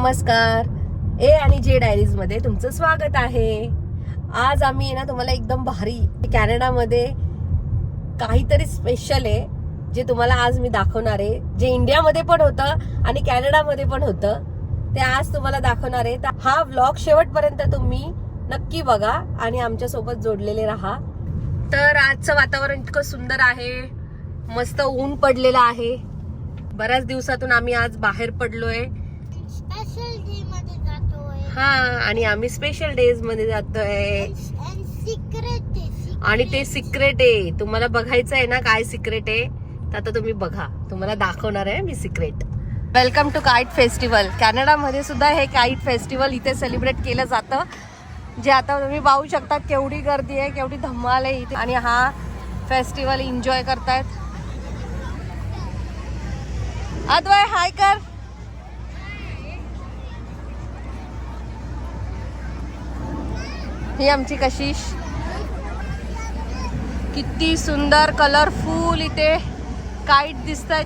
नमस्कार. ए आणि जे डायरीज मध्ये तुमचं स्वागत आहे. आज आम्ही ना तुम्हाला एकदम भारी कॅनडामध्ये काहीतरी स्पेशल आहे जे तुम्हाला आज मी दाखवणार आहे. जे इंडियामध्ये पण होतं आणि कॅनडामध्ये पण होतं ते आज तुम्हाला दाखवणार आहे. तर हा व्लॉग शेवटपर्यंत तुम्ही नक्की बघा आणि आमच्या सोबत जोडलेले राहा. तर आजचं वातावरण इतकं सुंदर आहे, मस्त ऊन पडलेलं आहे. बऱ्याच दिवसातून आम्ही आज बाहेर पडलोय. स्पेशल डे मध्ये जातोय. हा, आणि आम्ही स्पेशल डेज मध्ये जातोय आणि ते सिक्रेट आहे. तुम्हाला बघायचं आहे ना काय सिक्रेट आहे, तर आता तुम्ही बघा, तुम्हाला दाखवणार आहे मी secret. Welcome to kite festival. कॅनडामध्ये सुद्धा हे काईट फेस्टिवल इथे सेलिब्रेट केलं जातं, जे आता तुम्ही पाहू शकता केवढी गर्दी आहे, केवढी धमाल आहे इथे. आणि हा फेस्टिवल एन्जॉय करतायत. अद्वय हाय कर. ही आमची कशिश. किती सुंदर कलरफुल इथे काईट दिसतात.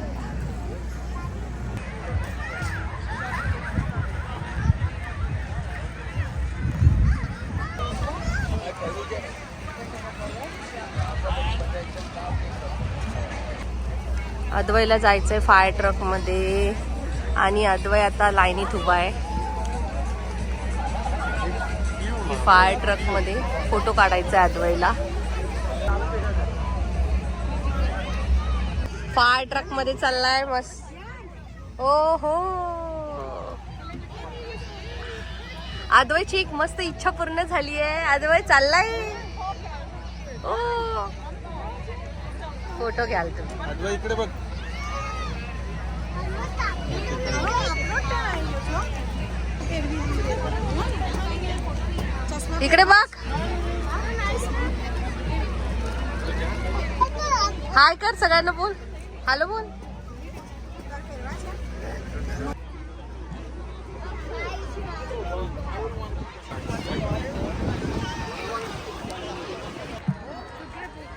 अद्वैला जायचंय फायर ट्रक मध्ये आणि अद्वै आता लाईनीत उभा आहे. फायर ट्रक मध्ये फोटो काढायचा आहे अद्वैला. फायर ट्रक मध्ये चाललाय मस्त. ओ हो, अद्वैची एक मस्त इच्छा पूर्ण झाली आहे. अद्वै चाललाय. ओ फोटो घ्याल तुम्ही. अद्वै इकडे बघ. इकडे बघ. हाय कर सगळ्यांना, बोल हॅलो बोल.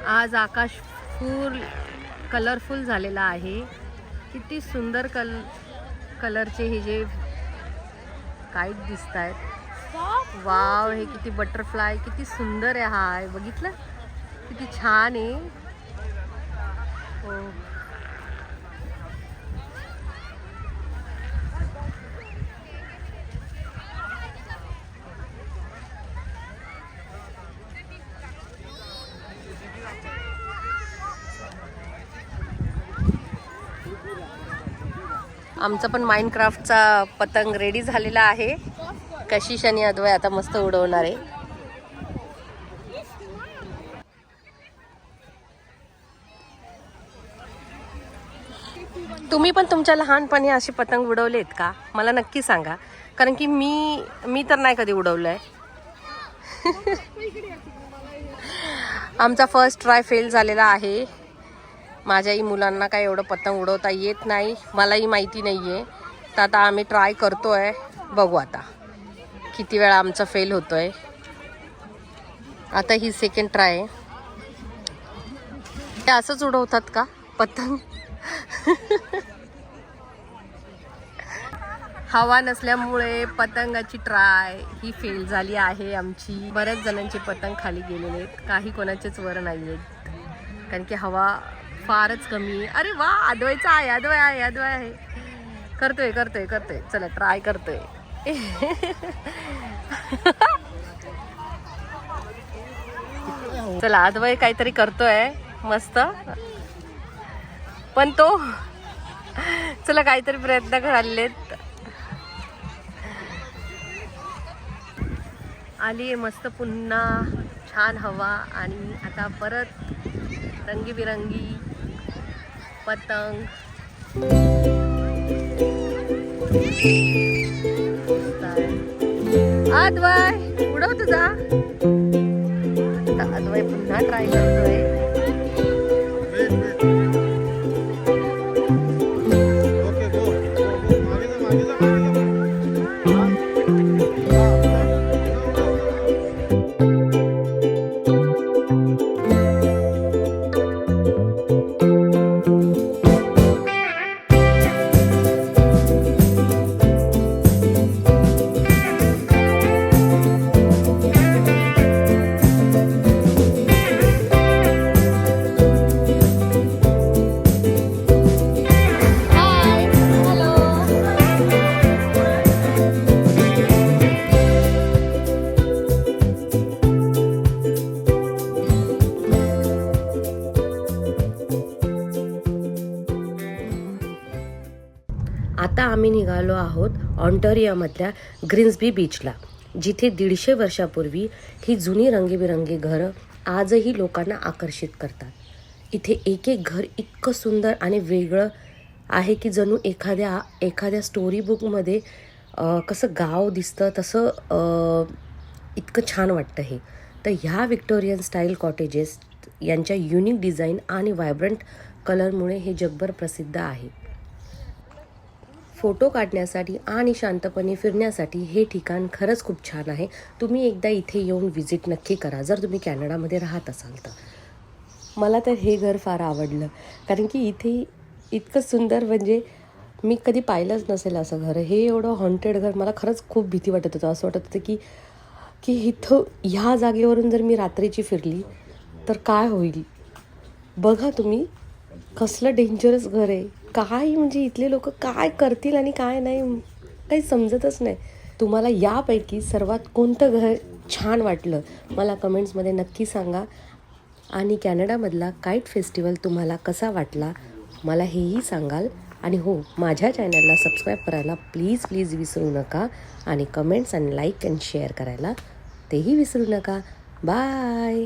आज आकाश फुल कलरफुल झालेला आहे. किती सुंदर कलरचे हे जे काईट दिसत आहेत. वाव, हे किती बटरफ्लाय, किती सुंदर आहे. हाय बघितलं किती छान आहे. हो, आमचा पण माइनक्राफ्टचा पतंग रेडी झालेला आहे. कशिश आणि अद्वै आता मस्त उडवणार आहे. तुम्ही पण तुमच्या लहानपणी असे पतंग उडवलेत का? मला नक्की सांगा, कारण की मी तर नाही कधी उडवलंय. आमचा फर्स्ट ट्राय फेल झालेला आहे. माझ्याही मुलांना काय एवढं पतंग उडवता येत नाही, मलाही माहिती नाहीये. तर आता आम्ही ट्राय करतोय, बघू आता किती वेळा आमचा फेल होतोय. आता ही सेकंड ट्राय आहे. ते असंच उडवतात का पतंग? हवा नसल्यामुळे पतंगाची ट्राय ही फेल झाली आहे आमची. बऱ्याच जणांचे पतंग खाली गेलेले आहेत, काही कोणाचेच वर नाही आहेत, कारण की हवा फारच कमी आहे. अरे वा, अद्वैचा आहे, अद्वै आहे. करतोय. चला ट्राय करतोय. चला, अद्वै काहीतरी करतोय मस्त, पण तो चला काहीतरी प्रयत्न करायलेत. आली मस्त पुन्हा छान हवा आणि आता परत रंगीबिरंगी पतंग. अद्वै उडव तुझा. अद्वै पुन्हा ट्राय करतोय. ओके, गो. मागे जा. आता आम्ही निघालो आहोत ऑन्टारियोमधल्या ग्रीन्सबी बीचला, जिथे 150 वर्षापूर्वी ही जुनी रंगीबिरंगी घरं आजही लोकांना आकर्षित करतात. इथे एक एक घर इतकं सुंदर आणि वेगळं आहे की जणू एखाद्या स्टोरी बुकमध्ये कसं गाव दिसतं तसं इतकं छान वाटतं हे. तर ह्या व्हिक्टोरियन स्टाईल कॉटेजेस यांच्या युनिक डिझाईन आणि व्हायब्रंट कलरमुळे हे जगभर प्रसिद्ध आहे. फोटो काढण्यासाठी आणि शांतपणे फिरण्यासाठी हे ठिकाण खरंच खूप छान आहे. तुम्ही एकदा इथे येऊन व्हिजिट नक्की करा जर तुम्ही कॅनडामध्ये राहत असाल तर. मला तर हे घर फार आवडलं, कारण की इथे इतकं सुंदर, म्हणजे मी कधी पाहिलंच नसेल असं घर. हे एवढं हॉन्टेड घर मला खरंच खूप भीती वाटत होतं. असं वाटत होतं की इथं ह्या जागेवरून जर मी रात्रीची फिरली तर काय होईल. बघा तुम्ही, कसलं डेंजरस घर आहे. काय म्हणजे इथले लोक काय करतील आणि काय नाही काही समजतच नाही. तुम्हाला यापैकी सर्वात कोणतं घर छान वाटलं मला कमेंट्समध्ये नक्की सांगा. आणि कॅनडामधला काईट फेस्टिवल तुम्हाला कसा वाटला मला हेही सांगाल. आणि हो, माझ्या चॅनलला सबस्क्राईब करायला प्लीज विसरू नका. आणि कमेंट्स आणि लाईक अँड शेअर करायला तेही विसरू नका. बाय.